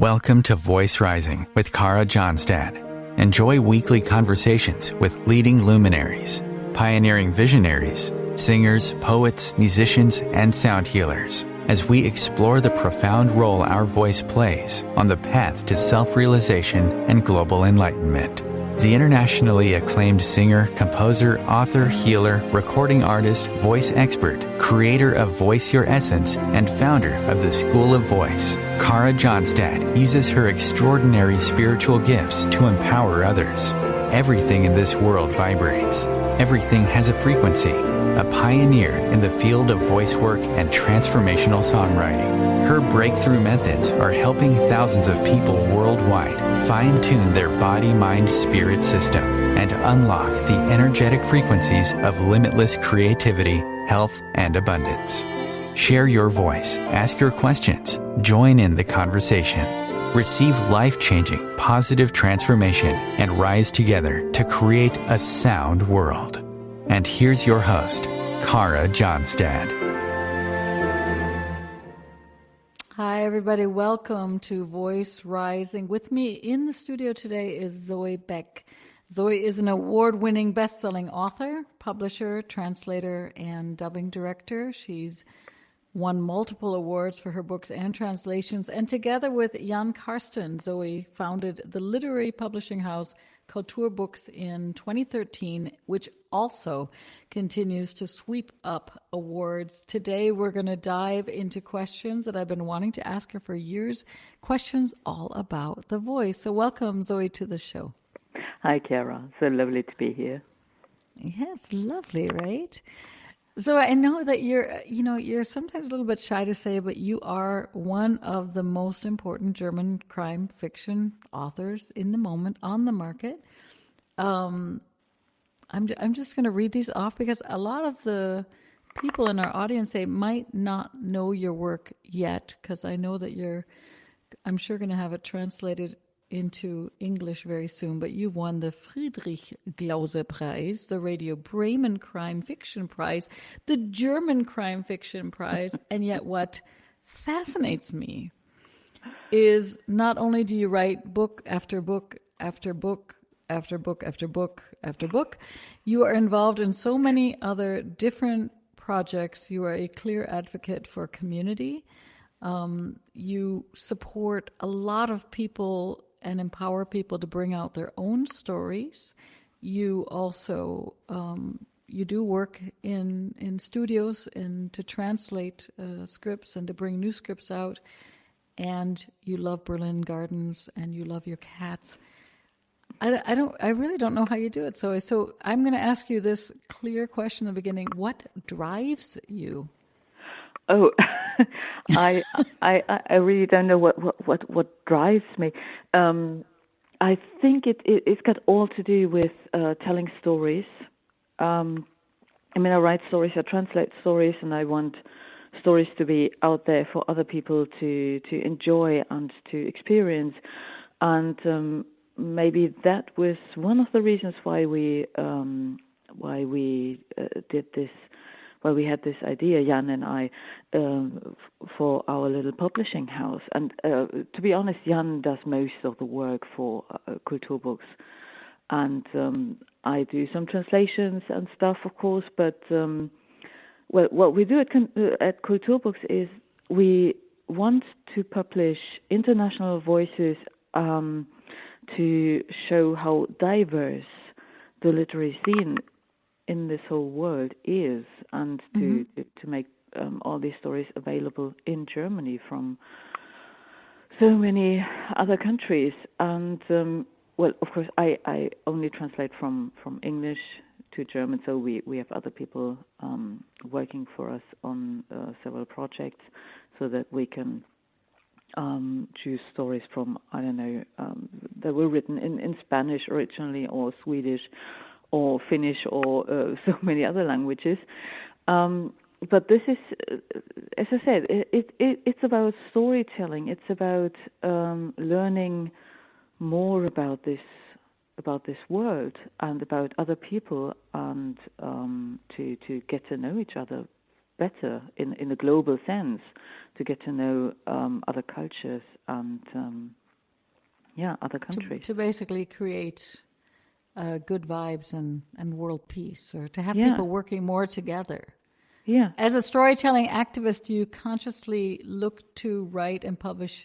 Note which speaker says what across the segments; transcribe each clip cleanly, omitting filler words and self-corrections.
Speaker 1: Welcome to Voice Rising with Kara Johnstad. Enjoy weekly conversations with leading luminaries, pioneering visionaries, singers, poets, musicians, and sound healers as we explore the profound role our voice plays on the path to self-realization and global enlightenment. The internationally acclaimed singer, composer, author, healer, recording artist, voice expert, creator of Voice Your Essence, and founder of the School of Voice, Kara Johnstad uses her extraordinary spiritual gifts to empower others. Everything in this world vibrates. Everything has a frequency. A pioneer in the field of voice work and transformational songwriting. Her breakthrough methods are helping thousands of people worldwide fine-tune their body-mind-spirit system and unlock the energetic frequencies of limitless creativity, health, and abundance. Share your voice, ask your questions, join in the conversation. Receive life-changing, positive transformation and rise together to create a sound world. And here's your host, Kara Johnstad.
Speaker 2: Hi, everybody. Welcome to Voice Rising. With me in the studio today is Zoë Beck. Zoë is an award-winning best-selling author, publisher, translator, and dubbing director. She's won multiple awards for her books and translations. And together with Jan Karsten, Zoë founded the literary publishing house CulturBooks in 2013, which also continues to sweep up awards. Today, we're going to dive into questions that I've been wanting to ask her for years, questions all about the voice. So welcome, Zoë, to the show.
Speaker 3: Hi, Kara. So lovely to be here.
Speaker 2: Yeah, it's lovely, right? So I know that you're sometimes a little bit shy to say, but you are one of the most important German crime fiction authors in the moment on the market. I'm just going to read these off because a lot of the people in our audience, they might not know your work yet, because I know that I'm sure going to have it translated into English very soon, but you've won the Friedrich Glauser Prize, the Radio Bremen Crime Fiction Prize, the German Crime Fiction Prize, and yet what fascinates me is not only do you write book after book after book after book after book after book, you are involved in so many other different projects. You are a clear advocate for community. You support a lot of people and empower people to bring out their own stories. You also you do work in studios and to translate scripts and to bring new scripts out. And you love Berlin Gardens and you love your cats. I really don't know how you do it. So I'm going to ask you this clear question in the beginning: what drives you?
Speaker 3: Oh, I really don't know what drives me. I think it's got all to do with telling stories. I write stories, I translate stories, and I want stories to be out there for other people to enjoy and to experience. And maybe that was one of the reasons why we did this. Well, we had this idea, Jan and I, for our little publishing house. And to be honest, Jan does most of the work for CulturBooks. And I do some translations and stuff, of course. But, what we do at CulturBooks is we want to publish international voices to show how diverse the literary scene in this whole world is, and to make all these stories available in Germany from so many other countries. And of course, I only translate from English to German, so we have other people working for us on several projects, so that we can choose stories from that were written in Spanish originally, or Swedish, or Finnish, or so many other languages. But this is, as I said, it's about storytelling. It's about learning more about this world and about other people, and to get to know each other better in a global sense, to get to know other cultures and other countries.
Speaker 2: To basically create good vibes and world peace, or to have people working more together.
Speaker 3: Yeah.
Speaker 2: As a storytelling activist, do you consciously look to write and publish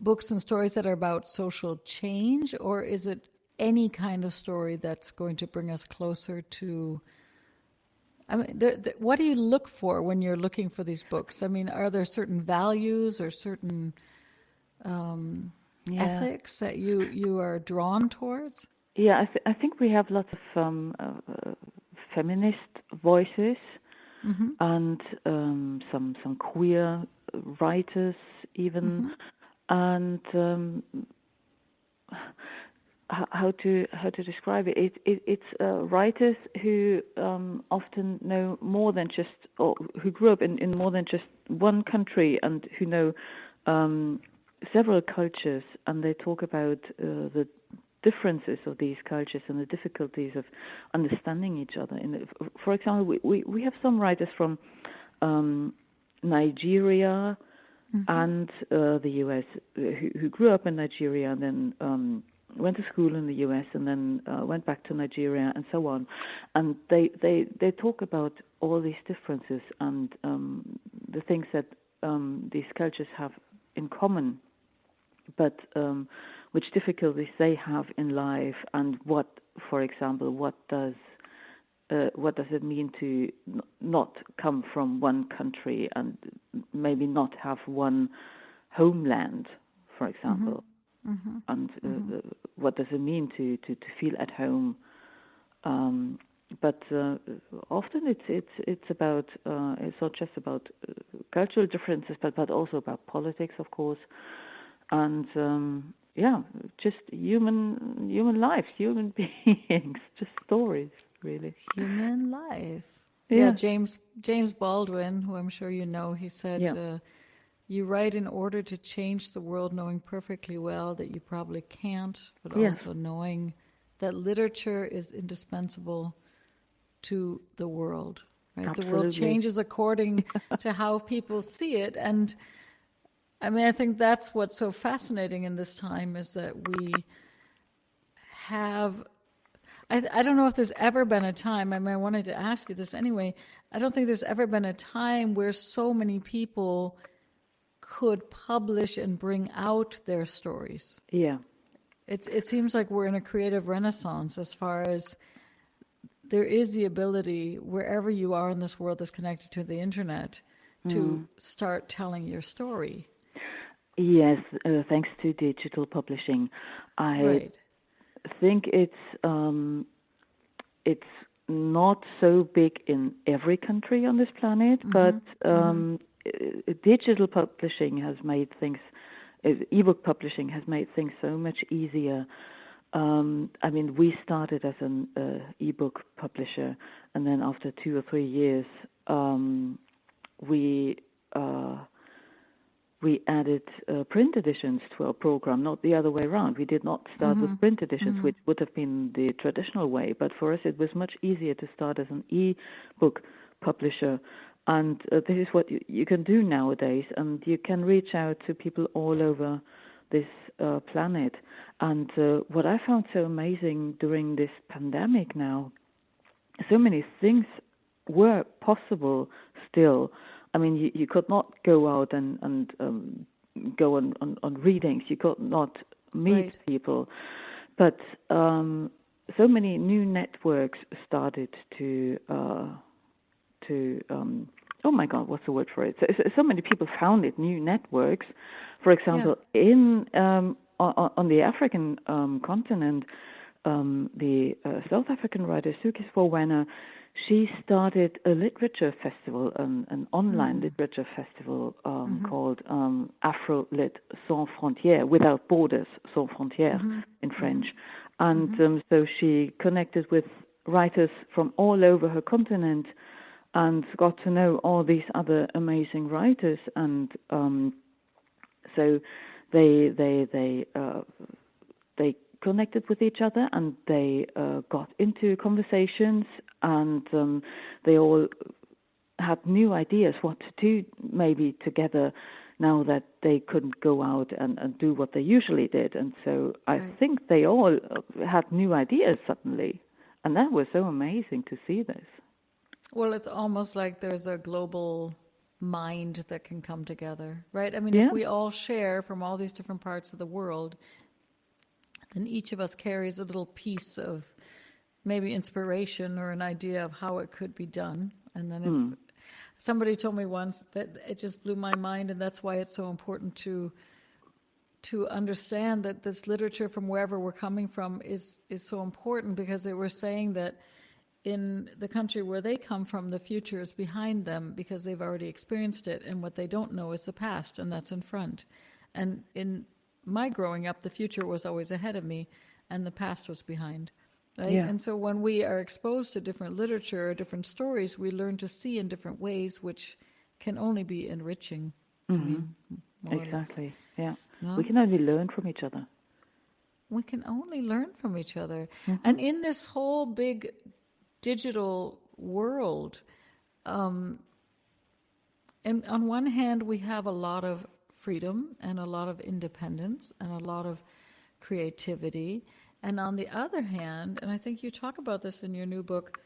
Speaker 2: books and stories that are about social change, or is it any kind of story that's going to bring us closer to... I mean, what do you look for when you're looking for these books? I mean, are there certain values or certain ethics that you are drawn towards?
Speaker 3: Yeah, I think we have lots of feminist voices, and some queer writers even, and how to describe it? It's writers who often know more than just, or who grew up in more than just one country, and who know several cultures, and they talk about the differences of these cultures and the difficulties of understanding each other. For example, we have some writers from Nigeria and the U.S. who grew up in Nigeria and then went to school in the U.S. and then went back to Nigeria and so on. And they talk about all these differences and the things that these cultures have in common, but which difficulties they have in life, and what, for example, what does it mean to not come from one country and maybe not have one homeland, for example, and what does it mean to feel at home? But often it's about it's not just about cultural differences, but also about politics, of course, and just human lives, human beings, just stories, really.
Speaker 2: Human life. Yeah, James Baldwin, who I'm sure you know, he said, you write in order to change the world, knowing perfectly well that you probably can't, but also knowing that literature is indispensable to the world. Right?
Speaker 3: Absolutely.
Speaker 2: The world changes according to how people see it. And I mean, I think that's what's so fascinating in this time, is that we have... I don't know if there's ever been a time, I mean, I wanted to ask you this anyway, I don't think there's ever been a time where so many people could publish and bring out their stories.
Speaker 3: Yeah.
Speaker 2: It seems like we're in a creative renaissance, as far as there is the ability, wherever you are in this world that's connected to the internet, to start telling your story.
Speaker 3: Yes, thanks to digital publishing. I think it's not so big in every country on this planet, but digital publishing has made things, ebook publishing has made things so much easier. I mean, we started as an ebook publisher, and then after 2 or 3 years, we added print editions to our program, not the other way around. We did not start with print editions, which would have been the traditional way. But for us, it was much easier to start as an e-book publisher. And this is what you can do nowadays. And you can reach out to people all over this planet. And what I found so amazing during this pandemic now, so many things were possible still. I mean, you could not go out and go on readings. You could not meet people. But so many new networks started to oh my God, what's the word for it? So many people founded new networks. For example, on the African continent, the South African writer Suki Swawenna, she started a literature festival, an online literature festival called Afro Lit Sans Frontières, Without Borders, Sans Frontières in French. And so she connected with writers from all over her continent and got to know all these other amazing writers. And so they connected with each other, and they got into conversations, and they all had new ideas what to do maybe together now that they couldn't go out and do what they usually did. And so I think they all had new ideas suddenly. And that was so amazing to see this.
Speaker 2: Well, it's almost like there's a global mind that can come together, right? I mean, if we all share from all these different parts of the world, then each of us carries a little piece of maybe inspiration or an idea of how it could be done. And then if somebody told me once that it just blew my mind, and that's why it's so important to understand that this literature from wherever we're coming from is so important, because they were saying that in the country where they come from, the future is behind them because they've already experienced it, and what they don't know is the past, and that's in front. And in my growing up, the future was always ahead of me, and the past was behind. Right? Yeah. And so when we are exposed to different literature or different stories, we learn to see in different ways, which can only be enriching.
Speaker 3: Mm-hmm. I mean, exactly. Yeah. No? We can only learn from each other.
Speaker 2: We can only learn from each other. Mm-hmm. And in this whole big digital world, and on one hand, we have a lot of freedom and a lot of independence and a lot of creativity. And on the other hand, and I think you talk about this in your new book,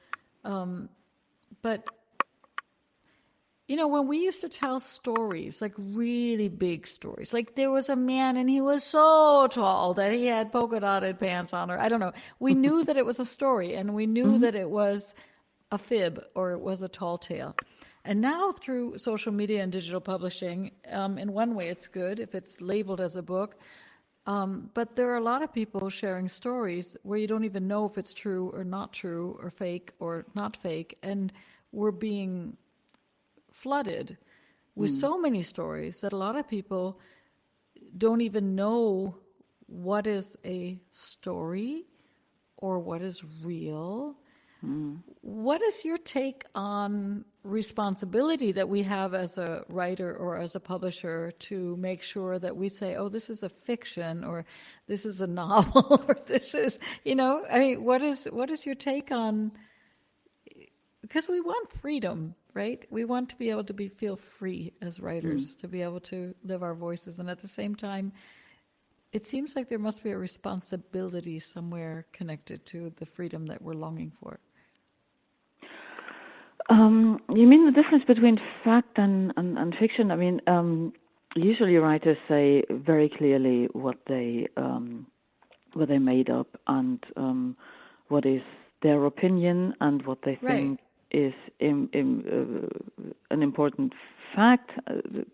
Speaker 2: but, you know, when we used to tell stories, like really big stories, like there was a man and he was so tall that he had polka dotted pants on, or I don't know. We knew that it was a story, and we knew that it was a fib or it was a tall tale. And now through social media and digital publishing, in one way it's good if it's labeled as a book. But there are a lot of people sharing stories where you don't even know if it's true or not true, or fake or not fake. And we're being flooded with so many stories that a lot of people don't even know what is a story or what is real. What is your take on responsibility that we have as a writer or as a publisher to make sure that we say, oh, this is a fiction, or this is a novel, or this is, you know, I mean, what is your take on, because we want freedom, right? We want to be able to feel free as writers, to be able to live our voices. And at the same time, it seems like there must be a responsibility somewhere connected to the freedom that we're longing for.
Speaker 3: You mean the difference between fact and fiction? I mean, usually writers say very clearly what they made up, and what is their opinion, and what they think is an important fact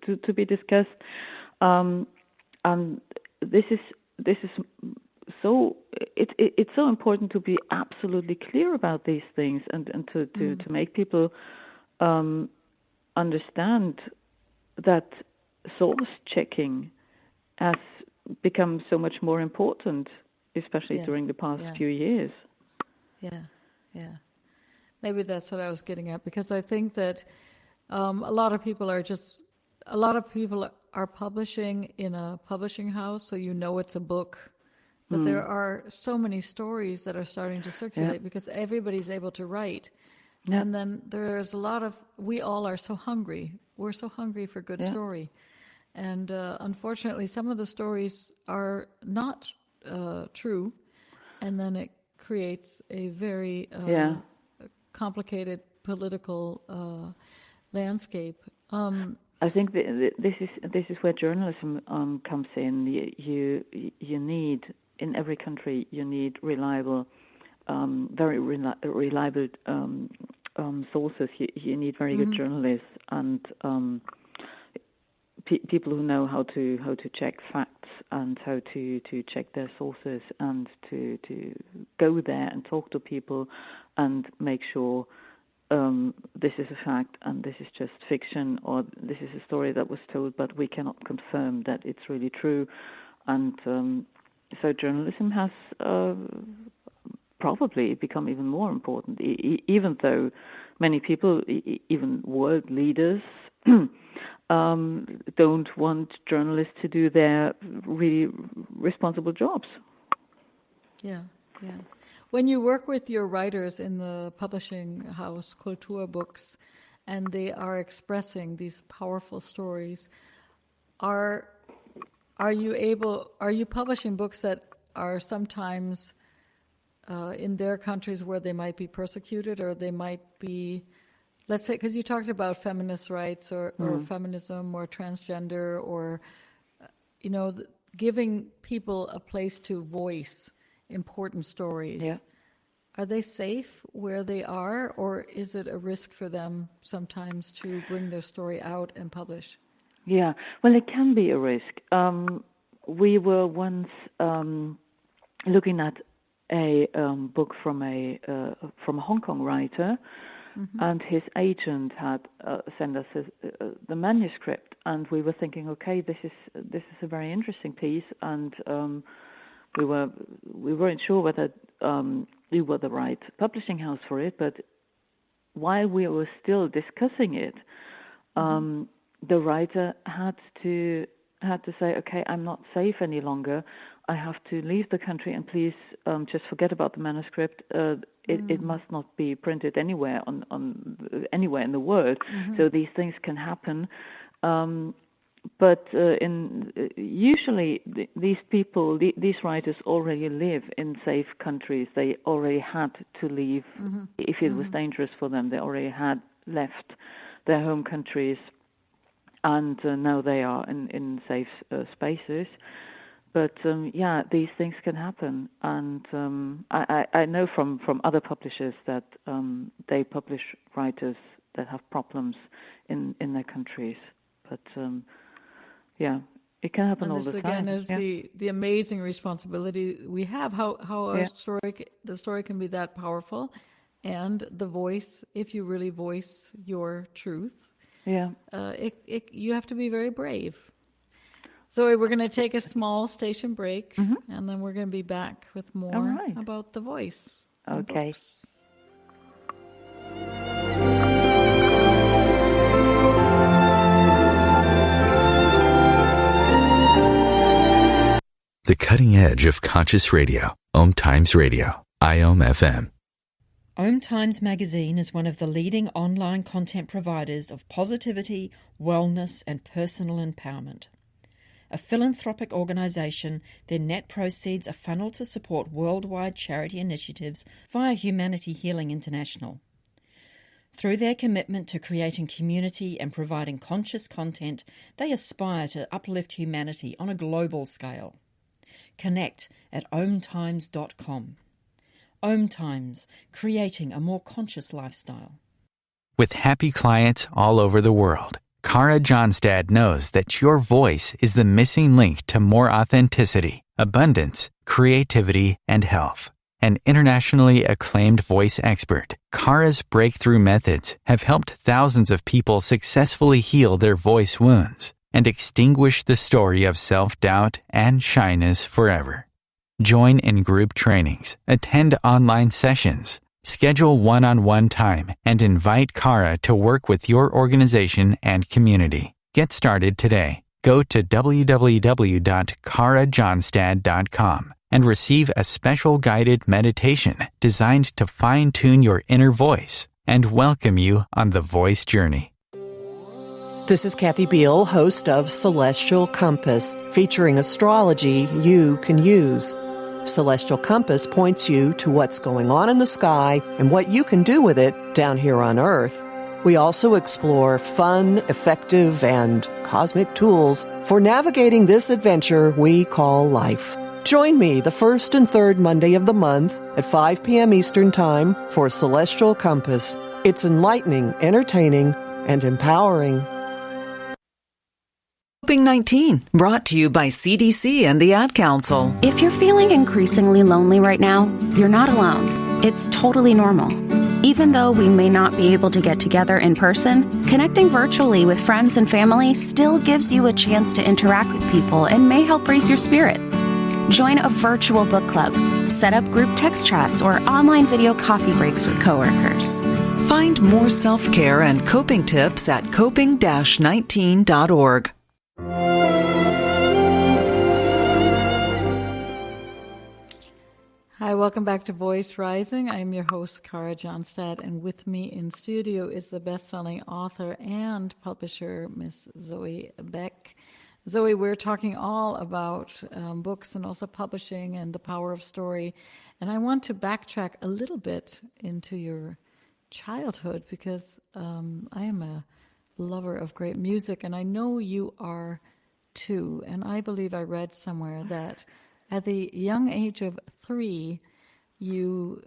Speaker 3: to be discussed. And this is so it's so important to be absolutely clear about these things, and to make people understand that source checking has become so much more important, especially during the past few years.
Speaker 2: Yeah. Maybe that's what I was getting at, because I think that a lot of people are publishing in a publishing house, so you know it's a book. But there are so many stories that are starting to circulate because everybody's able to write. Yeah. And then there's a lot of, we all are so hungry. We're so hungry for good story. And unfortunately, some of the stories are not true. And then it creates a very complicated political landscape.
Speaker 3: I think this is where journalism comes in. You need, in every country, you need reliable, very reliable sources. You need very good journalists and people who know how to check facts and how to check their sources, and to go there and talk to people and make sure this is a fact and this is just fiction, or this is a story that was told but we cannot confirm that it's really true. And so journalism has probably become even more important, even though many people, even world leaders, don't want journalists to do their really responsible jobs.
Speaker 2: Yeah. When you work with your writers in the publishing house, CulturBooks, and they are expressing these powerful stories. Are you publishing books that are sometimes in their countries where they might be persecuted, or they might be, let's say, because you talked about feminist rights or feminism or transgender, or giving people a place to voice important stories.
Speaker 3: Yeah.
Speaker 2: Are they safe where they are, or is it a risk for them sometimes to bring their story out and publish?
Speaker 3: Yeah, well, it can be a risk. We were once looking at a book from a Hong Kong writer, and his agent had sent us the manuscript, and we were thinking, okay, this is a very interesting piece, and we weren't sure whether we were the right publishing house for it, but while we were still discussing it, the writer had to say, okay, I'm not safe any longer. I have to leave the country, and please just forget about the manuscript. It must not be printed anywhere anywhere in the world. So these things can happen. But usually these people, these writers already live in safe countries. They already had to leave if it was dangerous for them. They already had left their home countries, and now they are in safe spaces. But these things can happen, and I know from other publishers that they publish writers that have problems in their countries. But it can happen all the time.
Speaker 2: And this again is the amazing responsibility we have. How the story can be that powerful, and the voice, if you really voice your truth.
Speaker 3: Yeah.
Speaker 2: You have to be very brave. So we're going to take a small station break, and then we're going to be back with more about the voice.
Speaker 3: Okay.
Speaker 1: The cutting edge of conscious radio, OMTimes Radio, IOM FM.
Speaker 4: OMTimes magazine is one of the leading online content providers of positivity, wellness, and personal empowerment. A philanthropic organisation, their net proceeds are funneled to support worldwide charity initiatives via Humanity Healing International. Through their commitment to creating community and providing conscious content, they aspire to uplift humanity on a global scale. Connect at omtimes.com. OMTimes, creating a more conscious lifestyle.
Speaker 1: With happy clients all over the world, Kara Johnstad knows that your voice is the missing link to more authenticity, abundance, creativity, and health. An internationally acclaimed voice expert, Kara's breakthrough methods have helped thousands of people successfully heal their voice wounds and extinguish the story of self-doubt and shyness forever. Join in group trainings, attend online sessions, schedule one-on-one time, and invite Kara to work with your organization and community. Get started today. Go to www.karajohnstad.com and receive a special guided meditation designed to fine-tune your inner voice and welcome you on the voice journey.
Speaker 5: This is Kathy Beal, host of Celestial Compass, featuring astrology you can use. Celestial Compass points you to what's going on in the sky and what you can do with it down here on Earth. We also explore fun, effective, and cosmic tools for navigating this adventure we call life. Join me the first and third Monday of the month at 5 p.m. Eastern Time for Celestial Compass. It's enlightening, entertaining, and empowering.
Speaker 6: COVID-19, brought to you by CDC and the Ad Council.
Speaker 7: If you're feeling increasingly lonely right now, you're not alone. It's totally normal. Even though we may not be able to get together in person, connecting virtually with friends and family still gives you a chance to interact with people and may help raise your spirits. Join a virtual book club, set up group text chats, or online video coffee breaks with coworkers.
Speaker 6: Find more self-care and coping tips at coping-19.org.
Speaker 2: Hi, welcome back to Voice Rising. I'm your host, Kara Johnstad, and with me in studio is the best-selling author and publisher, Miss Zoë Beck. Zoe, we're talking all about books and also publishing and the power of story. And I want to backtrack a little bit into your childhood because I am a lover of great music, and I know you are too. And I believe I read somewhere that at the young age of 3, you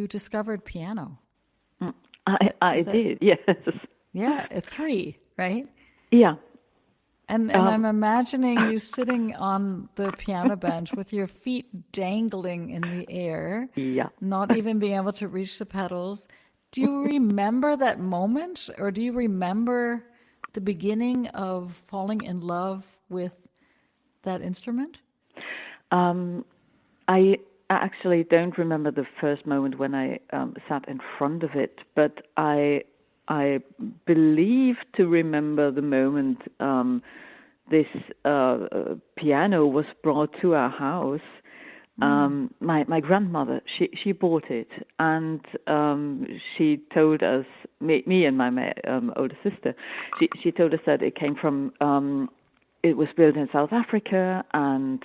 Speaker 2: discovered piano.
Speaker 3: I did, yes.
Speaker 2: Yeah, at 3, right?
Speaker 3: Yeah.
Speaker 2: And I'm imagining you sitting on the piano bench with your feet dangling in the air, not even being able to reach the pedals. Do you remember that moment, or do you remember the beginning of falling in love with that instrument?
Speaker 3: I actually don't remember the first moment when I sat in front of it, but I believe to remember the moment this piano was brought to our house. My grandmother, she bought it, and she told us, me and my older sister, she told us that it came from, it was built in South Africa, and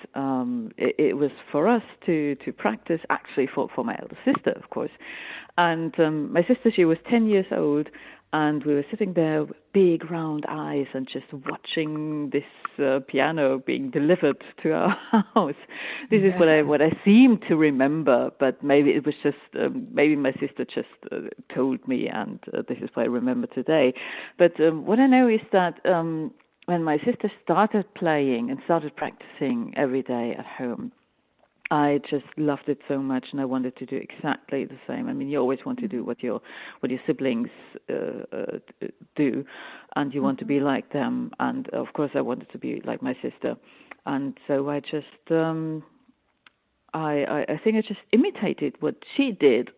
Speaker 3: it was for us to practice, actually for my elder sister, of course. And my sister, she was 10 years old, and we were sitting there with big round eyes and just watching this piano being delivered to our house. This is what I seem to remember, but maybe it was just, maybe my sister just told me, and this is what I remember today. But what I know is that when my sister started playing and started practicing every day at home, I just loved it so much, and I wanted to do exactly the same. I mean, you always want to do what your siblings do, and you want to be like them. And of course, I wanted to be like my sister, and so I just, I think I just imitated what she did,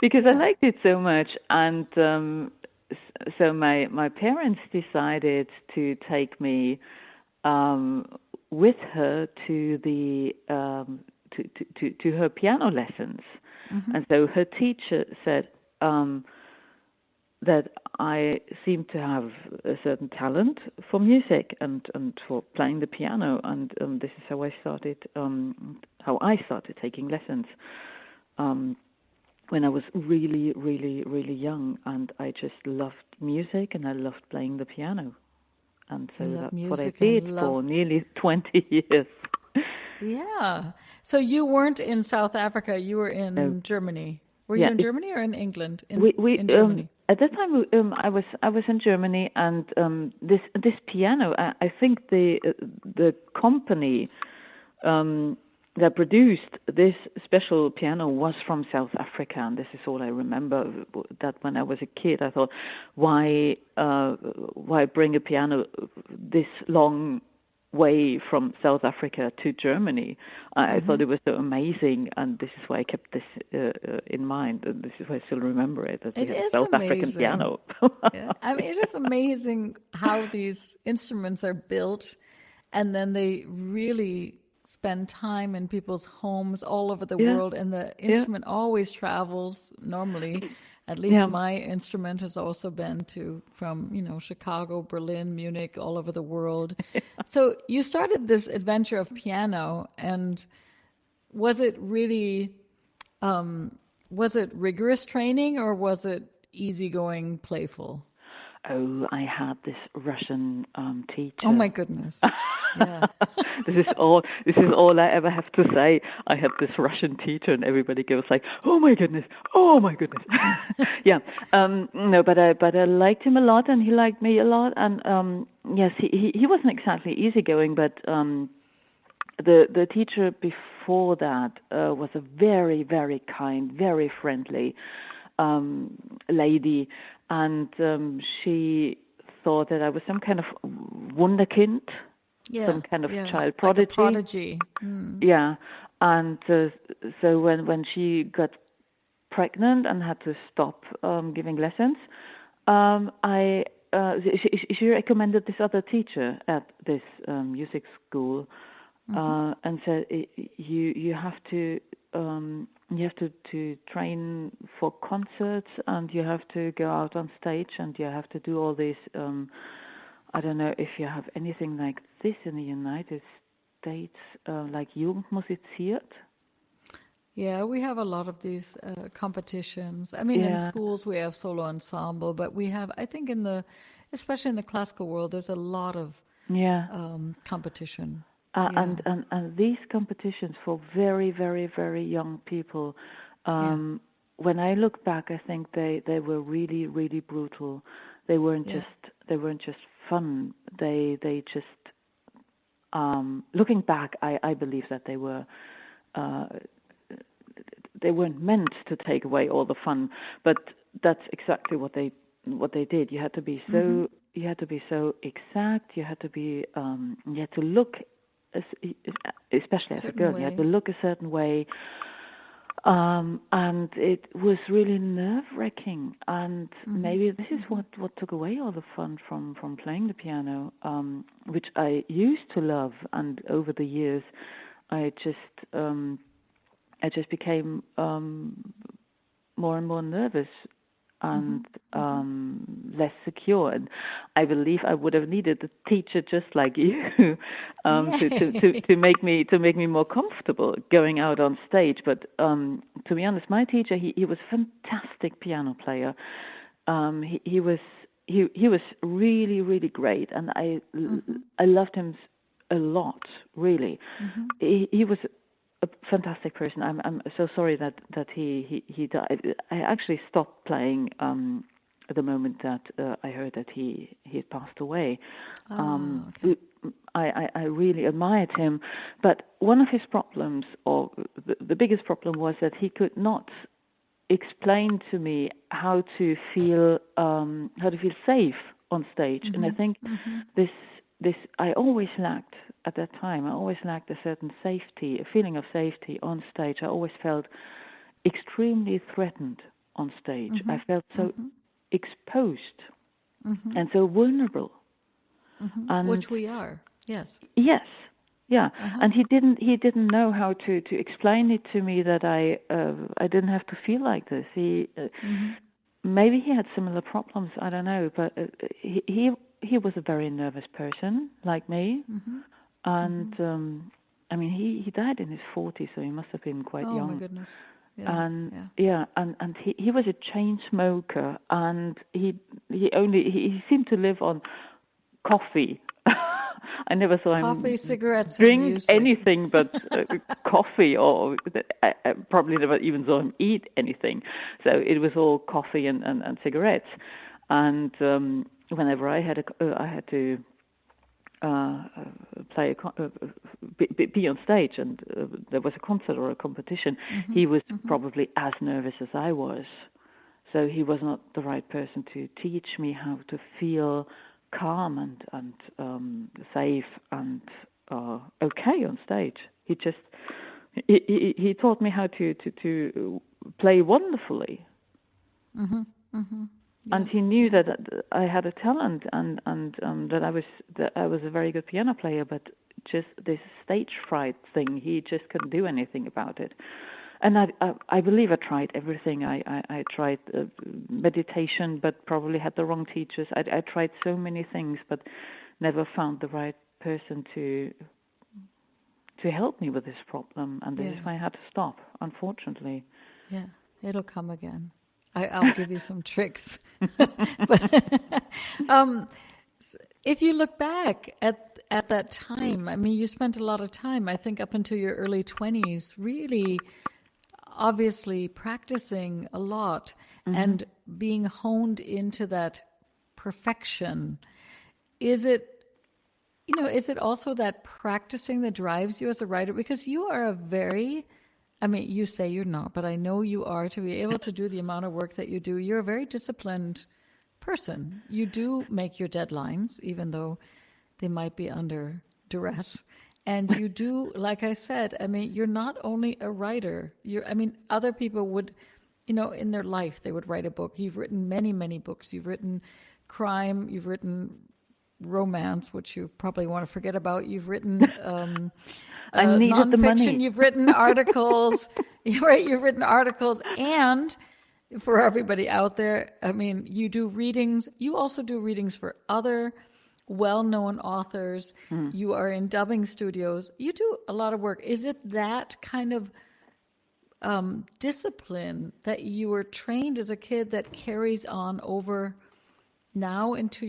Speaker 3: because I liked it so much. And so my parents decided to take me with her to the to her piano lessons, and so her teacher said that I seemed to have a certain talent for music and for playing the piano, and this is how I started taking lessons when I was really, really, really young, and I just loved music and I loved playing the piano. And so that's what I did for nearly 20 years.
Speaker 2: Yeah. So you weren't in South Africa, you were in Germany. Were you in Germany or in England? In Germany.
Speaker 3: At that time, I was in Germany, and this piano, I think the company that produced this special piano was from South Africa, and this is all I remember. That when I was a kid, I thought, why bring a piano this long way from South Africa to Germany? I thought it was so amazing, and this is why I kept this in mind, and this is why I still remember it.
Speaker 2: It is
Speaker 3: South
Speaker 2: amazing.
Speaker 3: African piano.
Speaker 2: I mean, it is amazing how these instruments are built, and then they really spend time in people's homes all over the world, and the instrument always travels normally. At least my instrument has also been from Chicago, Berlin, Munich, all over the world. So you started this adventure of piano, and was it really, was it rigorous training, or was it easygoing, playful?
Speaker 3: Oh, I had this Russian teacher.
Speaker 2: Oh my goodness. Yeah.
Speaker 3: This is all I ever have to say. I had this Russian teacher, and everybody goes like, "Oh my goodness, oh my goodness." Yeah. No, but I liked him a lot, and he liked me a lot. And yes, he wasn't exactly easygoing, but the teacher before that was a very, very kind, very friendly lady, and she thought that I was some kind of wunderkind. Some kind of child prodigy.
Speaker 2: Like a prodigy.
Speaker 3: Yeah, and so when she got pregnant and had to stop giving lessons, she recommended this other teacher at this music school, and said you have to train for concerts, and you have to go out on stage, and you have to do all these. I don't know if you have anything like this in the United States, like Jugendmusiziert.
Speaker 2: Yeah, we have a lot of these competitions. I mean, in schools we have solo ensemble, but we have, I think, especially in the classical world, there's a lot of competition.
Speaker 3: And these competitions for very, very, very young people, when I look back, I think they were really, really brutal. They weren't just fun. They just looking back, I believe that they weren't meant to take away all the fun, but that's exactly what they did. You had to be so exact. You had to be you had to look, especially as a girl, you had to look a certain way, and it was really nerve-wracking. And maybe this is what took away all the fun from playing the piano, which I used to love. And over the years, I just became more and more nervous and less secure. And I believe I would have needed a teacher just like you to make me more comfortable going out on stage. But to be honest, my teacher, he was a fantastic piano player. He was really, really great, and I loved him a lot. Really, he was a fantastic person. I'm so sorry that he died. I actually stopped playing at the moment that I heard that he had passed away. I really admired him, but one of his problems, or the biggest problem, was that he could not explain to me how to feel safe on stage. And I think this I always lacked. At that time, I always lacked a certain safety, a feeling of safety on stage. I always felt extremely threatened on stage. I felt so exposed and so vulnerable. And
Speaker 2: which we are, yes.
Speaker 3: Yes, yeah. And he didn't know how to explain it to me that I didn't have to feel like this. Maybe he had similar problems. I don't know, but he was a very nervous person like me. And I mean, he died in his 40s, so he must have been quite young.
Speaker 2: Oh my goodness!
Speaker 3: And he was a chain smoker, and he seemed to live on coffee. I never saw
Speaker 2: coffee,
Speaker 3: him
Speaker 2: cigarettes,
Speaker 3: drink anything but coffee, or I probably never even saw him eat anything. So it was all coffee and cigarettes. And whenever I had to be on stage, and there was a concert or a competition, he was probably as nervous as I was. So he was not the right person to teach me how to feel calm and safe and okay on stage. He taught me how to play wonderfully. And he knew that I had a talent, and that I was a very good piano player, but just this stage fright thing, he just couldn't do anything about it. And I believe I tried everything. I tried meditation, but probably had the wrong teachers. I tried so many things, but never found the right person to help me with this problem. And this is why I had to stop, unfortunately.
Speaker 2: Yeah, it'll come again. I'll give you some tricks. But, if you look back at that time, I mean, you spent a lot of time, I think, up until your early 20s, really obviously practicing a lot and being honed into that perfection. Is it also that practicing that drives you as a writer? Because you are you say you're not, but I know you are, to be able to do the amount of work that you do. You're a very disciplined person. You do make your deadlines, even though they might be under duress. And you do, like I said, I mean, you're not only a writer. Other people would, in their life, they would write a book. You've written many, many books. You've written crime. You've written romance, which you probably want to forget about. You've written
Speaker 3: I needed the money.
Speaker 2: Nonfiction. You've written articles, right? You've written articles, and for everybody out there, I mean, you do readings. You also do readings for other well-known authors. You are in dubbing studios. You do a lot of work. Is it that kind of discipline that you were trained as a kid that carries on over now into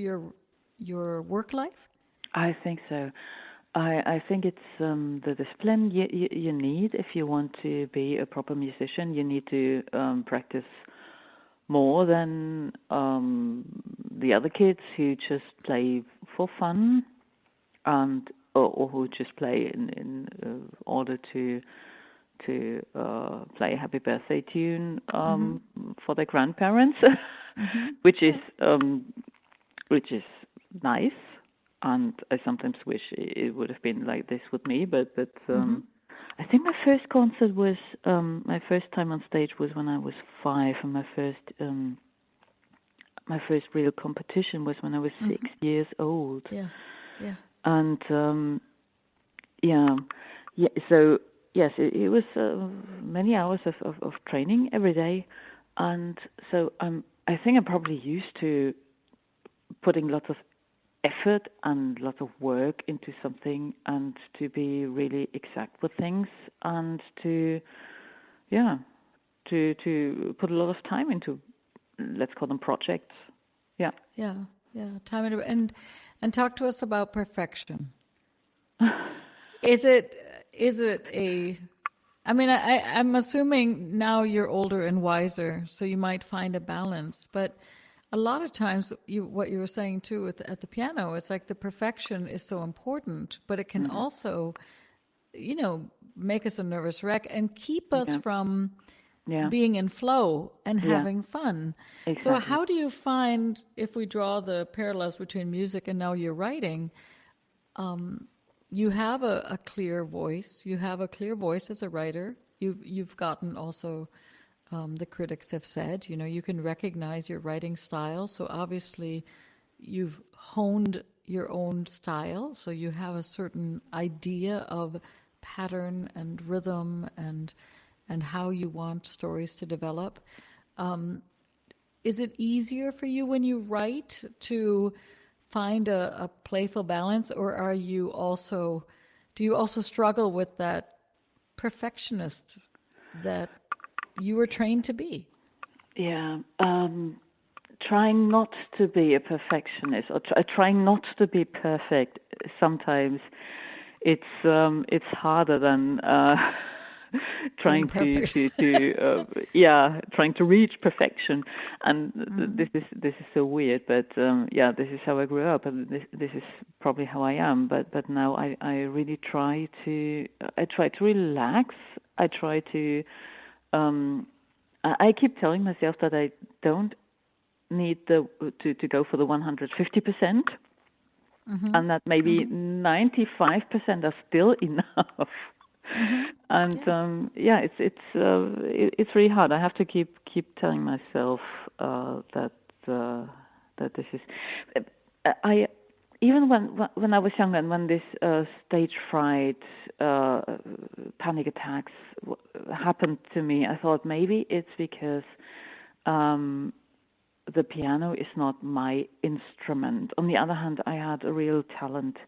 Speaker 2: your work life?
Speaker 3: I think so. I think it's the discipline you need if you want to be a proper musician. You need to practice more than the other kids who just play for fun, and or who just play in order to play a happy birthday tune for their grandparents, which is nice. And I sometimes wish it would have been like this with me, but I think my first concert was my first time on stage was when I was 5, and my first real competition was when I was 6 years old. Yeah. And so yes, it was many hours of training every day, and so I think I'm probably used to putting lots of effort and lots of work into something, and to be really exact with things, and to put a lot of time into, let's call them projects.
Speaker 2: Time and talk to us about perfection. Is it a, I mean, I'm assuming now you're older and wiser, so you might find a balance, but a lot of times, what you were saying too at the piano, it's like the perfection is so important, but it can also, make us a nervous wreck and keep us from being in flow and having fun. Exactly. So how do you find, if we draw the parallels between music and now your writing, you have a clear voice. You have a clear voice as a writer. You've gotten also... the critics have said, you can recognize your writing style. So obviously you've honed your own style. So you have a certain idea of pattern and rhythm and how you want stories to develop. Is it easier for you when you write to find a playful balance, or do you also struggle with that perfectionist that you were trained to be?
Speaker 3: Yeah, trying not to be a perfectionist, or trying not to be perfect. Sometimes it's harder than trying trying to reach perfection. And this is so weird, but this is how I grew up, and this is probably how I am. But now I really try to relax. I try to. I keep telling myself that I don't need to go for the 150%, and that maybe 95% are still enough. And it's really hard. I have to keep telling myself that this is. Even when I was young, and when this stage fright, panic attacks happened to me, I thought maybe it's because the piano is not my instrument. On the other hand, I had a real talent,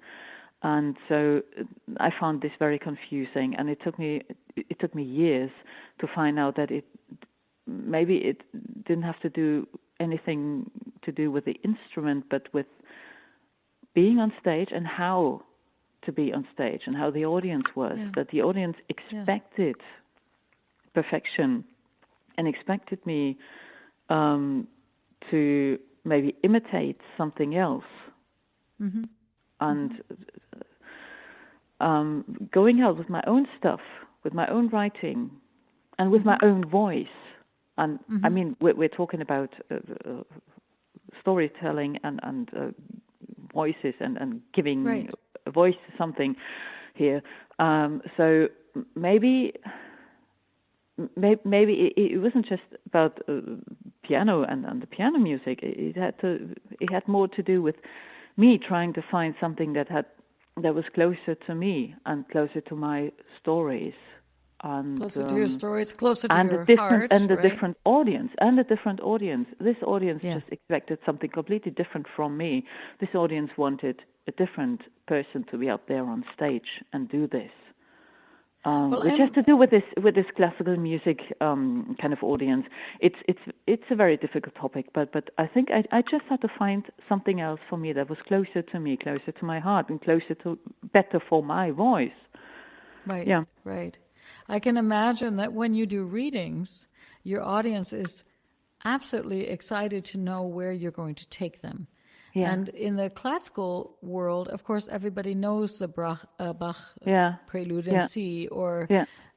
Speaker 3: and so I found this very confusing. And it took me years to find out that it didn't have to do anything to do with the instrument, but with being on stage and how to be on stage and how the audience was. That the audience expected perfection and expected me to maybe imitate something else. And going out with my own stuff, with my own writing, and with my own voice. And I mean, we're talking about storytelling and voices and giving a voice to something here. So maybe it wasn't just about piano and the piano music. It had more to do with me trying to find something that had that was closer to me and closer to my stories. And,
Speaker 2: closer to your stories, closer to
Speaker 3: and
Speaker 2: your heart,
Speaker 3: and
Speaker 2: right?
Speaker 3: a different audience. This audience just expected something completely different from me. This audience wanted a different person to be up there on stage and do this, which has to do with this classical music kind of audience. It's a very difficult topic, but I think I just had to find something else for me that was closer to me, closer to my heart, and better for my voice.
Speaker 2: Right.
Speaker 3: Yeah.
Speaker 2: Right. I can imagine that when you do readings, your audience is absolutely excited to know where you're going to take them.
Speaker 3: Yeah.
Speaker 2: And in the classical world, of course, everybody knows the Bach Prelude in C, or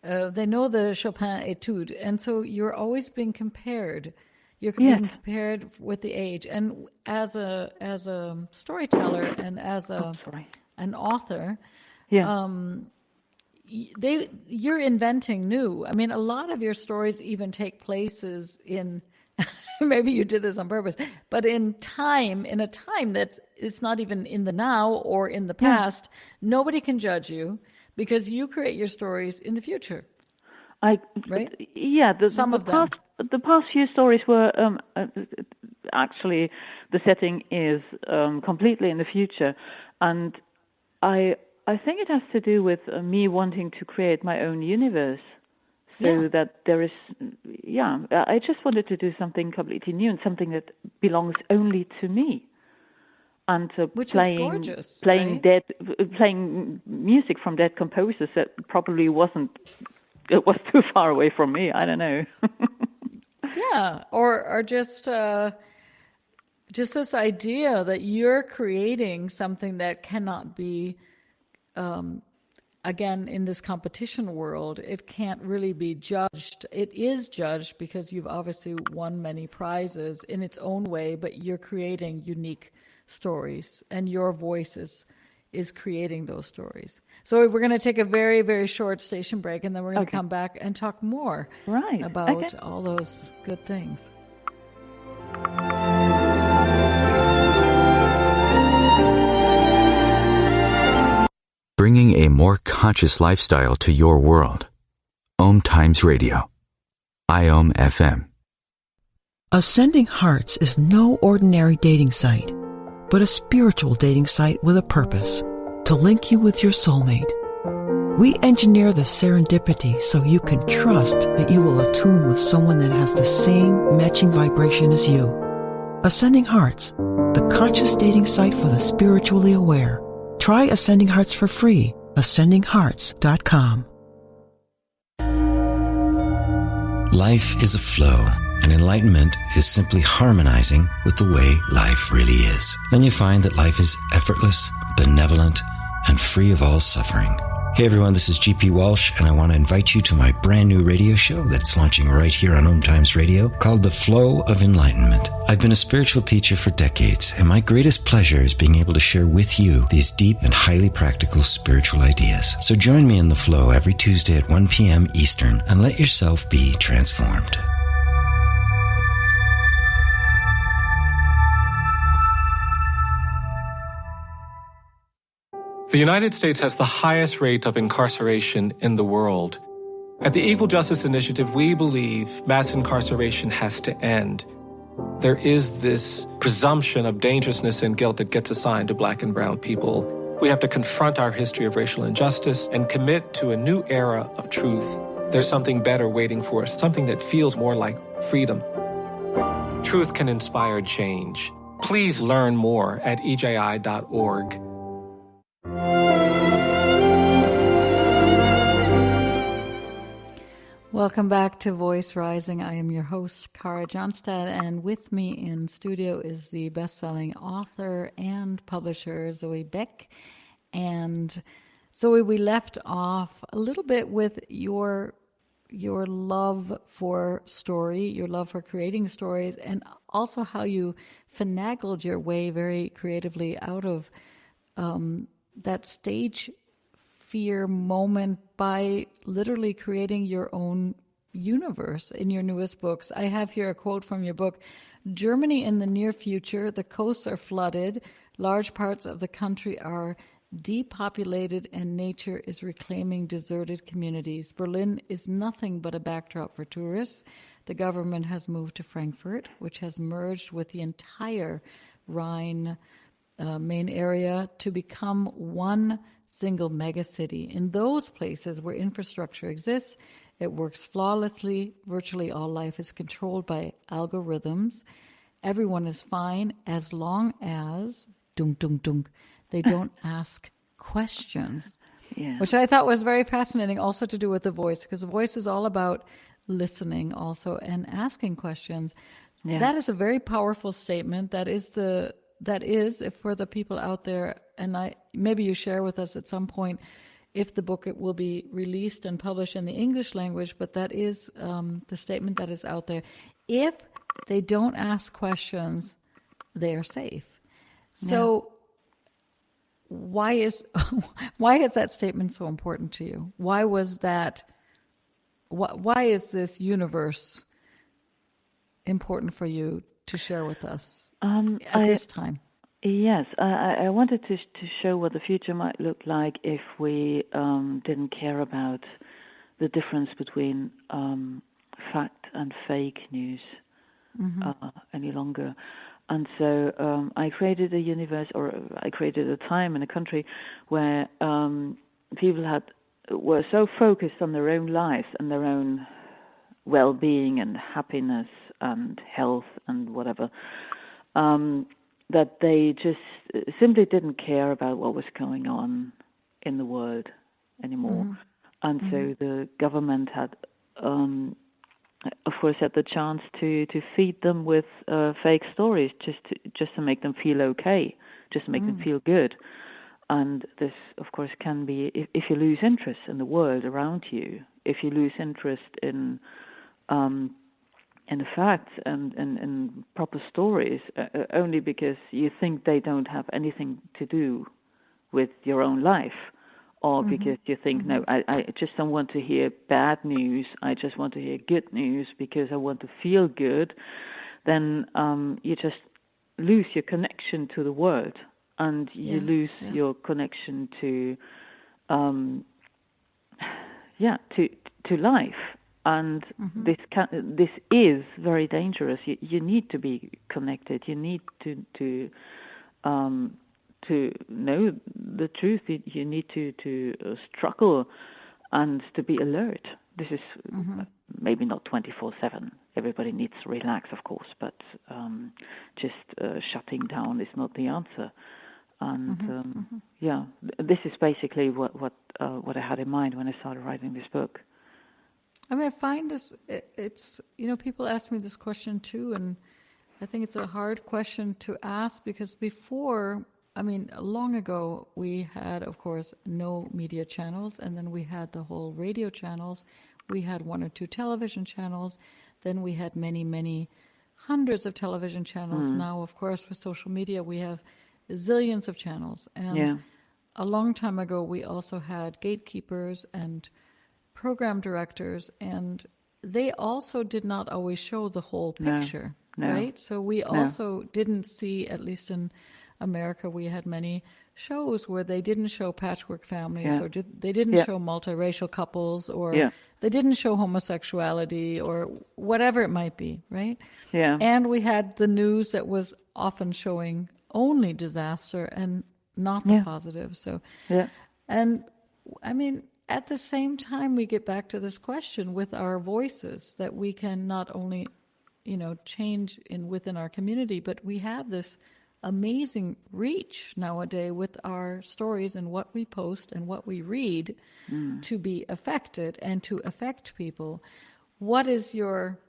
Speaker 2: they know the Chopin Etude. And so you're always being compared. You're being compared with the age. And as a storyteller and as an author, you're inventing new. I mean, a lot of your stories even take places in, maybe you did this on purpose, but in a time it's not even in the now or in the past. Nobody can judge you because you create your stories in the future. Right?
Speaker 3: Yeah,
Speaker 2: some of them.
Speaker 3: The past few stories were actually, the setting is completely in the future, and I think it has to do with me wanting to create my own universe, so that there is, I just wanted to do something completely new and something that belongs only to me. And
Speaker 2: which is gorgeous,
Speaker 3: playing music from dead composers that probably was too far away from me. I don't know.
Speaker 2: or just this idea that you're creating something that cannot be. Again, in this competition world, it can't really be judged. It is judged because you've obviously won many prizes in its own way, but you're creating unique stories, and your voice is creating those stories. So we're going to take a very, very short station break, and then we're going to come back and talk more about all those good things.
Speaker 1: Bringing a more conscious lifestyle to your world. OMTimes Radio. IOM FM.
Speaker 8: Ascending Hearts is no ordinary dating site, but a spiritual dating site with a purpose, to link you with your soulmate. We engineer the serendipity so you can trust that you will attune with someone that has the same matching vibration as you. Ascending Hearts, the conscious dating site for the spiritually aware. Try Ascending Hearts for free. AscendingHearts.com.
Speaker 9: Life is a flow, and enlightenment is simply harmonizing with the way life really is. Then you find that life is effortless, benevolent, and free of all suffering. Hey everyone, this is GP Walsh, and I want to invite you to my brand new radio show that's launching right here on OMTimes Radio called The Flow of Enlightenment. I've been a spiritual teacher for decades, and my greatest pleasure is being able to share with you these deep and highly practical spiritual ideas. So join me in The Flow every Tuesday at 1 p.m. Eastern and let yourself be transformed.
Speaker 10: The United States has the highest rate of incarceration in the world. At the Equal Justice Initiative, we believe mass incarceration has to end. There is this presumption of dangerousness and guilt that gets assigned to Black and brown people. We have to confront our history of racial injustice and commit to a new era of truth. There's something better waiting for us, something that feels more like freedom. Truth can inspire change. Please learn more at EJI.org.
Speaker 2: Welcome back to Voice Rising. I am your host, Kara Johnstad, and with me in studio is the best-selling author and publisher, Zoë Beck. And Zoë, we left off a little bit with your love for story, your love for creating stories, and also how you finagled your way very creatively out of that stage fear moment by literally creating your own universe in your newest books. I have here a quote from your book: "Germany in the near future, the coasts are flooded, large parts of the country are depopulated and nature is reclaiming deserted communities. Berlin is nothing but a backdrop for tourists. The government has moved to Frankfurt, which has merged with the entire Rhine main area to become one single megacity. In those places where infrastructure exists, it works flawlessly. Virtually all life is controlled by algorithms. Everyone is fine as long as they don't ask questions, which I thought was very fascinating, also to do with the voice, because the voice is all about listening also and asking questions. Yeah. That is a very powerful statement. That is for the people out there, and maybe you share with us at some point if the book will be released and published in the English language, but that is the statement that is out there. If they don't ask questions, they are safe. So why is that statement so important to you? Why was that? Why is this universe important for you to share with us at this time?
Speaker 3: Yes, I wanted to show what the future might look like if we didn't care about the difference between fact and fake news any longer. And so I created a universe, or I created a time and a country where people were so focused on their own lives and their own well-being and happiness and health and whatever, that they just simply didn't care about what was going on in the world anymore. And so the government had, of course, had the chance to feed them with fake stories just to make them feel okay, just to make them feel good. And this, of course, can be, if you lose interest in the world around you, if you lose interest in the facts and proper stories, only because you think they don't have anything to do with your own life, or because you think, no, I just don't want to hear bad news, I just want to hear good news because I want to feel good, then you just lose your connection to the world, and you lose your connection to life. And this is very dangerous. You need to be connected. You need to know the truth. You need to struggle and to be alert. This is maybe not 24/7. Everybody needs to relax, of course, but just shutting down is not the answer. And this is basically what I had in mind when I started writing this book.
Speaker 2: I mean, I find this, it's, people ask me this question too, and I think it's a hard question to ask because before, long ago, we had, of course, no media channels, and then we had the whole radio channels. We had 1 or 2 television channels. Then we had many, many hundreds of television channels. Now, of course, with social media, we have zillions of channels. And a long time ago, we also had gatekeepers and program directors, and they also did not always show the whole picture, right? So we also didn't see, at least in America, we had many shows where they didn't show patchwork families, or they didn't show multiracial couples, or they didn't show homosexuality, or whatever it might be, right? Yeah. And we had the news that was often showing only disaster and not the positive. So, and at the same time, we get back to this question with our voices that we can not only, change within our community, but we have this amazing reach nowadays with our stories and what we post and what we read to be affected and to affect people. What is your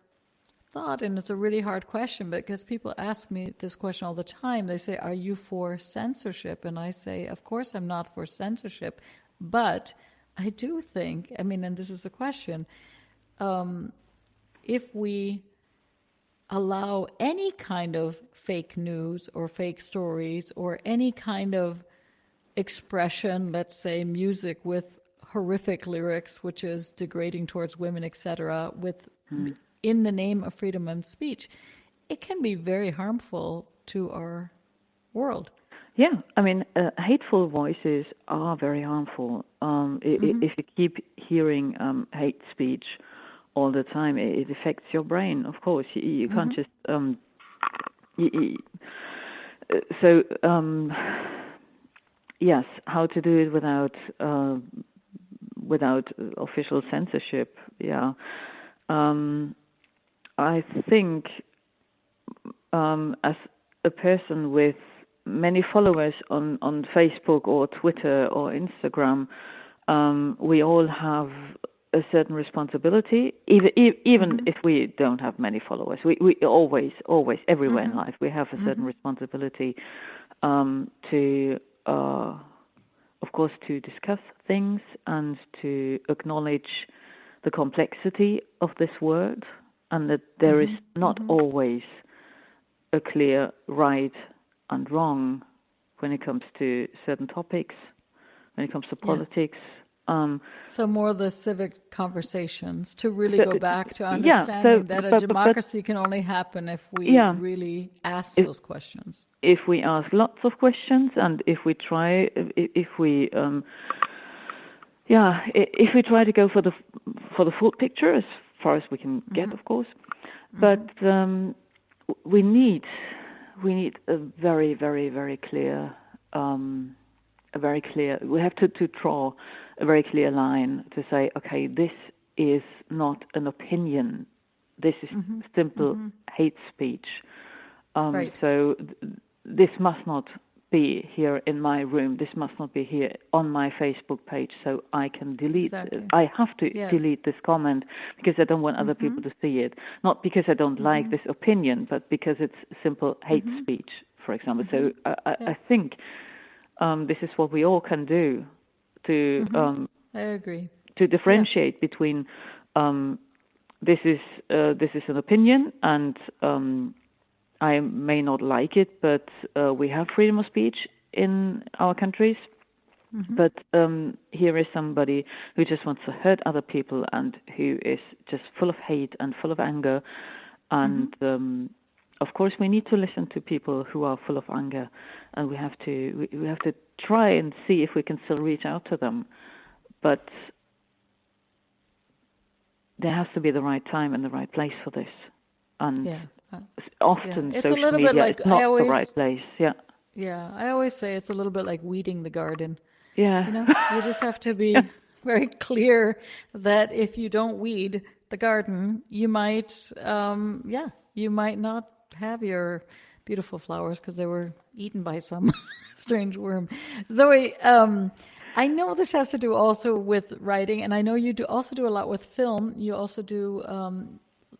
Speaker 2: thought? And it's a really hard question because people ask me this question all the time. They say, are you for censorship? And I say, of course I'm not for censorship, but I do think, and this is a question, if we allow any kind of fake news or fake stories or any kind of expression, let's say music with horrific lyrics, which is degrading towards women, etc., in the name of freedom of speech, it can be very harmful to our world.
Speaker 3: Yeah, I mean, hateful voices are very harmful. If you keep hearing hate speech all the time, it affects your brain. Of course, you can't just. Yes, how to do it without official censorship? Yeah, I think as a person with many followers on Facebook or Twitter or Instagram, we all have a certain responsibility, even if we don't have many followers. We always, everywhere in life, we have a certain responsibility to, of course, to discuss things and to acknowledge the complexity of this world, and that there is not always a clear right and wrong when it comes to certain topics, when it comes to politics.
Speaker 2: So more of the civic conversations to really go back to understanding that a democracy can only happen if we really ask those questions.
Speaker 3: If we ask lots of questions, and if we try to go for the full picture as far as we can get, of course. But we need a very, very, very clear, we have to draw a very clear line to say, okay, this is not an opinion. This is simple hate speech. So this must not be here in my room. This must not be here on my Facebook page. So I can delete. I have to delete this comment because I don't want other people to see it. Not because I don't like this opinion, but because it's simple hate speech, for example. So I think this is what we all can do to.
Speaker 2: I agree.
Speaker 3: To differentiate between this is an opinion, and I may not like it, but we have freedom of speech in our countries. But here is somebody who just wants to hurt other people and who is just full of hate and full of anger. And of course, we need to listen to people who are full of anger, and we have to try and see if we can still reach out to them. But there has to be the right time and the right place for this. And often
Speaker 2: it's
Speaker 3: social
Speaker 2: a little
Speaker 3: media
Speaker 2: bit like
Speaker 3: is not the right place.
Speaker 2: Yeah, I always say it's a little bit like weeding the garden.
Speaker 3: Yeah.
Speaker 2: You know, you just have to be very clear that if you don't weed the garden, you might not have your beautiful flowers because they were eaten by some strange worm. Zoe, I know this has to do also with writing, and I know you also do a lot with film. You also do,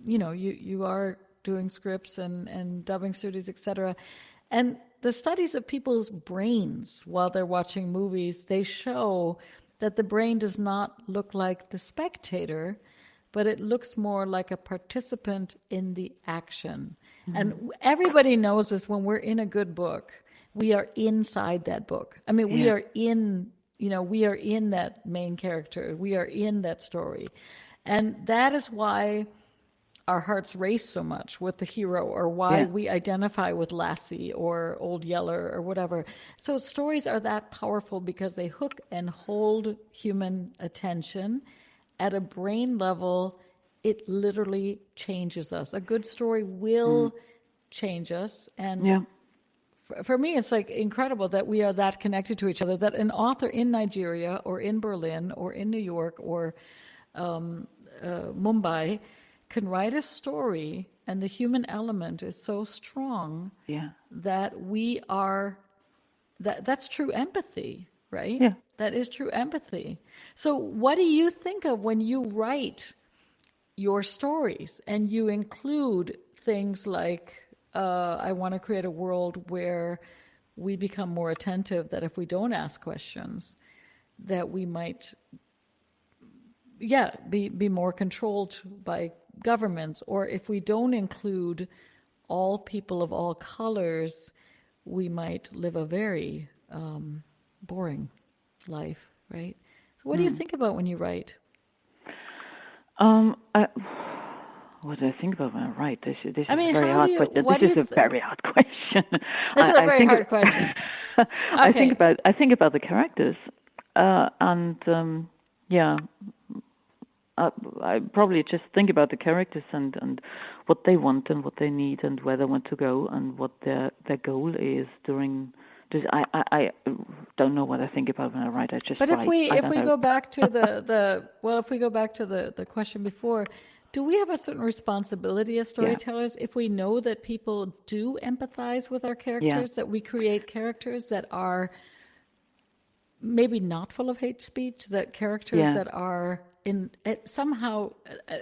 Speaker 2: you are doing scripts and dubbing studios, etc. And the studies of people's brains while they're watching movies, they show that the brain does not look like the spectator, but it looks more like a participant in the action. And everybody knows this. When we're in a good book, we are inside that book. I mean, we are in that main character. We are in that story. And that is why our hearts race so much with the hero, or why we identify with Lassie or Old Yeller or whatever. So stories are that powerful because they hook and hold human attention at a brain level. It literally changes us. A good story will change us. And for me, it's like incredible that we are that connected to each other, that an author in Nigeria or in Berlin or in New York or Mumbai can write a story, and the human element is so strong that that's true empathy, right? Yeah. That is true empathy. So what do you think of when you write your stories and you include things like, I want to create a world where we become more attentive, that if we don't ask questions, that we might, be more controlled by governments, or if we don't include all people of all colors, we might live a very boring life, right? So what do you think about when you write?
Speaker 3: What do I think about when I write? This is a very hard question. This is a very hard question.
Speaker 2: This is a very hard question.
Speaker 3: I think about the characters, and I probably just think about the characters and what they want and what they need and where they want to go and what their goal is during. I don't know what I think about when I write. I just.
Speaker 2: But
Speaker 3: write.
Speaker 2: if we go back to the question before, do we have a certain responsibility as storytellers if we know that people do empathize with our characters, that we create characters that are maybe not full of hate speech, that characters that are in somehow.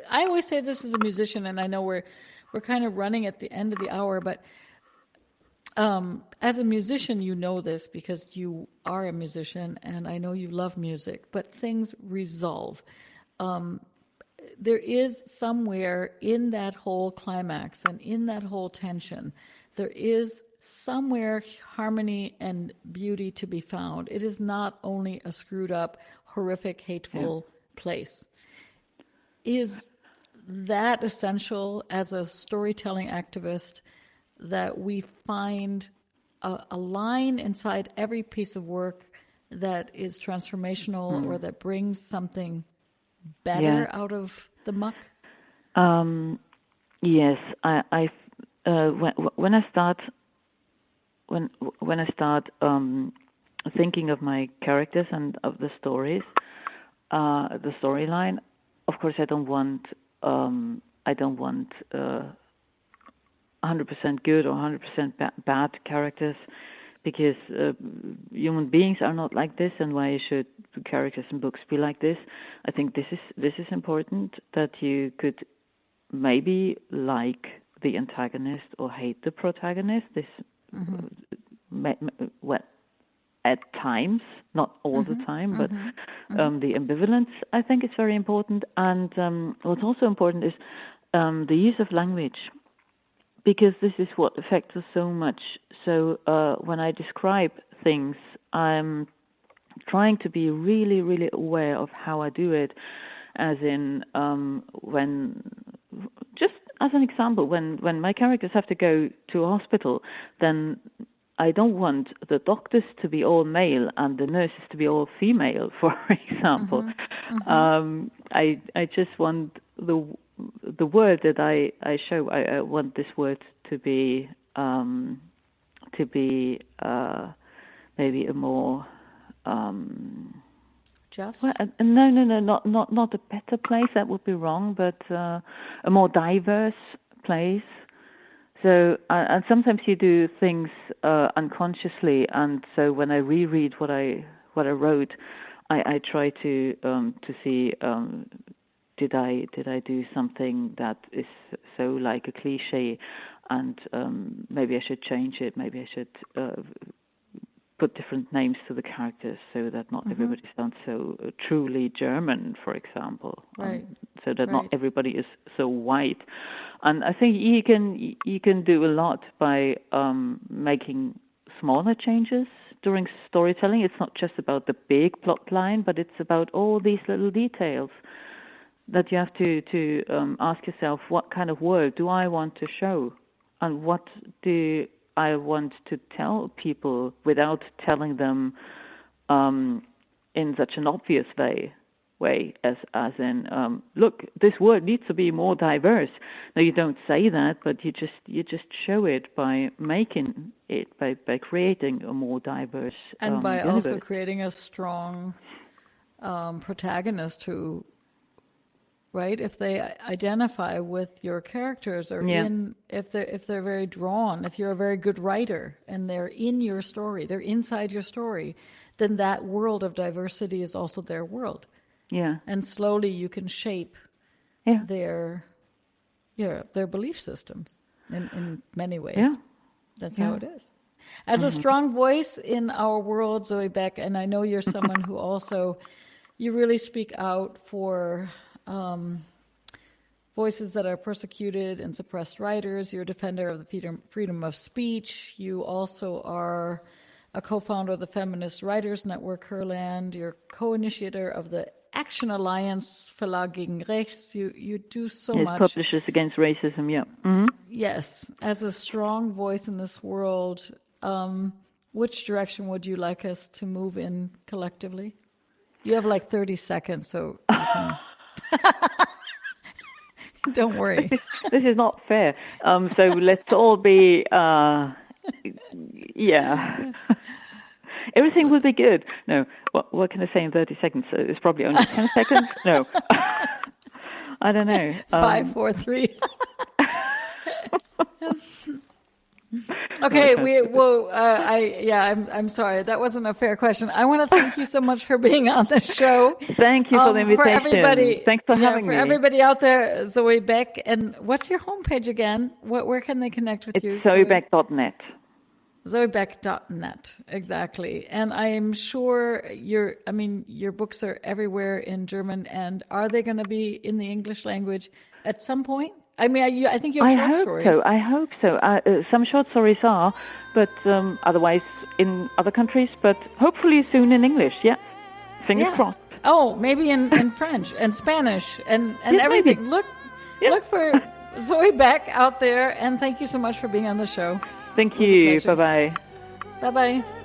Speaker 2: I always say this as a musician, and I know we're kind of running at the end of the hour, but. As a musician, you know this because you are a musician, and I know you love music, but things resolve. There is somewhere in that whole climax and in that whole tension, there is somewhere harmony and beauty to be found. It is not only a screwed up, horrific, hateful place. Is that essential as a storytelling activist, that we find a line inside every piece of work that is transformational or that brings something better out of the muck?
Speaker 3: Yes, when I start thinking of my characters and of the stories, the storyline, of course I don't want 100% good or 100% bad characters, because human beings are not like this, and why should characters in books be like this? I think this is important, that you could maybe like the antagonist or hate the protagonist. This at times, not all the time, but the ambivalence, I think, is very important. And what's also important is the use of language, because this is what affects us so much. So when I describe things, I'm trying to be really, really aware of how I do it, as in when, just as an example, when my characters have to go to a hospital, then I don't want the doctors to be all male and the nurses to be all female, for example. I just want the word that I show. I want this word to be maybe a more
Speaker 2: just.
Speaker 3: Well, no, not a better place. That would be wrong, but a more diverse place. So, and sometimes you do things unconsciously, and so when I reread what I wrote, I try to see did I do something that is so like a cliche, and maybe I should change it. Maybe I should put different names to the characters so that not everybody sounds so truly German, for example.
Speaker 2: Right.
Speaker 3: So that not everybody is so white. And I think you can do a lot by making smaller changes during storytelling. It's not just about the big plot line, but it's about all these little details that you have to ask yourself, what kind of work do I want to show? And what do I want to tell people without telling them in such an obvious way as in look, this word needs to be more diverse. No, you don't say that, but you just show it by making it, by creating a more diverse
Speaker 2: and by
Speaker 3: universe.
Speaker 2: also creating a strong protagonist who, right, if they identify with your characters, or if they're very drawn, if you're a very good writer and they're in your story, they're inside your story, then that world of diversity is also their world.
Speaker 3: Yeah.
Speaker 2: And slowly you can shape their belief systems in many ways.
Speaker 3: Yeah.
Speaker 2: That's how it is. As a strong voice in our world, Zoë Beck, and I know you're someone who also, you really speak out for voices that are persecuted and suppressed writers. You're a defender of the freedom of speech. You also are a co-founder of the Feminist Writers Network, Herland. You're co-initiator of the Action Alliance Verlag gegen Rechts. You do so much.
Speaker 3: Publishers Against Racism,
Speaker 2: Yes. As a strong voice in this world, which direction would you like us to move in collectively? You have like 30 seconds, so you can... Don't worry.
Speaker 3: This is not fair. So let's all be, everything will be good. No, what can I say in 30 seconds? It's probably only 10 seconds? No. I don't know.
Speaker 2: 5, 4, 3. Okay, I'm sorry. That wasn't a fair question. I want to thank you so much for being on the show.
Speaker 3: Thank you for the invitation.
Speaker 2: For everybody,
Speaker 3: thanks for having me.
Speaker 2: For everybody out there, Zoë Beck. And what's your homepage again? Where can they connect with you?
Speaker 3: It's zoebeck.net.
Speaker 2: Zoebeck.net, exactly. And I'm sure your books are everywhere in German. And are they going to be in the English language at some point? I mean, I think you have short stories.
Speaker 3: I hope so. Some short stories are, but otherwise in other countries, but hopefully soon in English, yeah. Fingers crossed.
Speaker 2: Oh, maybe in French and Spanish and everything.
Speaker 3: Maybe.
Speaker 2: Look for Zoë Beck out there, and thank you so much for being on the show.
Speaker 3: Thank you. Bye-bye.
Speaker 2: Bye-bye.